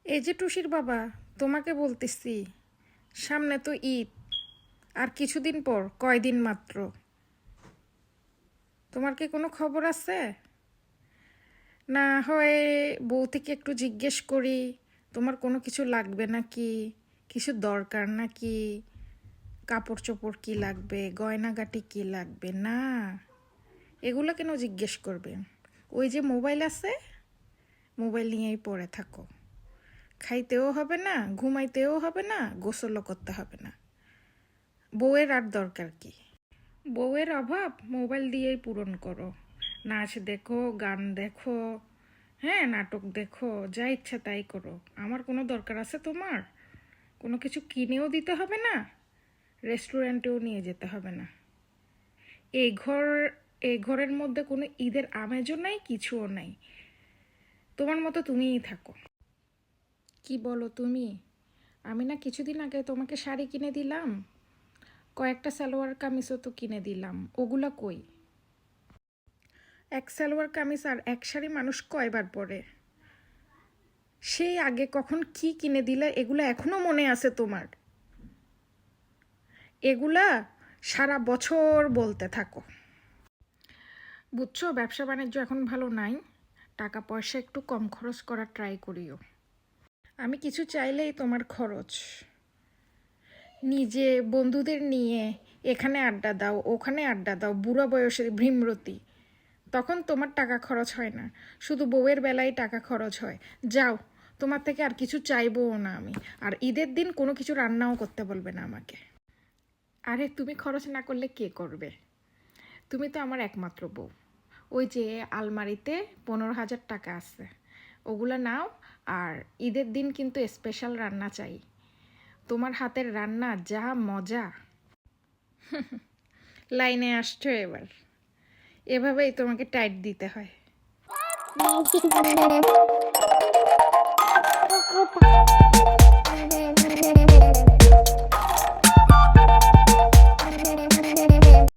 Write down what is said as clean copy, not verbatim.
এই যে টুসির বাবা, তোমাকে বলতেছি, সামনে তো ঈদ, আর কিছুদিন পর, কয়দিন মাত্র। তোমার কি কোনো খবর আছে? না হয় বউ থেকে একটু জিজ্ঞেস করি, তোমার কোনো কিছু লাগবে নাকি, কিছু দরকার নাকি, কাপড় চোপড় কি লাগবে, গয়নাগাটি কি লাগবে। না, এগুলো কেন জিজ্ঞেস করবে? ওই যে মোবাইল আছে, মোবাইল নিয়েই পড়ে থাকো। খাইতেও হবে না, ঘুমাইতেও হবে না, গোসলও করতে হবে না। বউয়ের আর দরকার কি? বউয়ের অভাব মোবাইল দিয়েই পূরণ করো। নাচ দেখো, গান দেখো, হ্যাঁ নাটক দেখো, যা ইচ্ছা তাই করো। আমার কোনো দরকার আছে তোমার? কোনো কিছু কিনেও দিতে হবে না, রেস্টুরেন্টেও নিয়ে যেতে হবে না। এই ঘর, এই ঘরের মধ্যে কোনো ঈদের আমেজও নাই, কিছুও নাই। তোমার মতো তুমিই থাকো। কি বলো তুমি? আমি না কিছুদিন আগে তোমাকে শাড়ি কিনে দিলাম, কয়েকটা সালোয়ার কামিজও তো কিনে দিলাম, ওগুলা কই? এক সালোয়ার কামিজ আর এক শাড়ি মানুষ কয়বার পরে? সেই আগে কখন কি কিনে দিলে, এগুলো এখনো মনে আছে তোমার? এগুলা সারা বছর বলতে থাকো। বুঝছো, ব্যবসা বাণিজ্য এখন ভালো নাই, টাকা পয়সা একটু কম খরচ করার ট্রাই করিও। আমি কিছু চাইলেই তোমার খরচ। নিজে বন্ধুদের নিয়ে এখানে আড্ডা দাও, ওখানে আড্ডা দাও, বুড়া বয়সের ভীমরতি, তখন তোমার টাকা খরচ হয় না, শুধু বউয়ের বেলায় টাকা খরচ হয়। যাও, তোমার থেকে আর কিছু চাইবও না আমি। আর ঈদের দিন কোনো কিছু রান্নাও করতে বলবে না আমাকে। আরে তুমি খরচ না করলে কে করবে? তুমি তো আমার একমাত্র বউ। ওই যে আলমারিতে 15,000 টাকা আছে, ওগুলো নাও। আর ঈদের দিন কিন্তু স্পেশাল রান্না চাই, তোমার হাতের রান্না যা মজা। লাইনে আসছো এবার, এভাবেই তোমাকে টাইট দিতে হয়।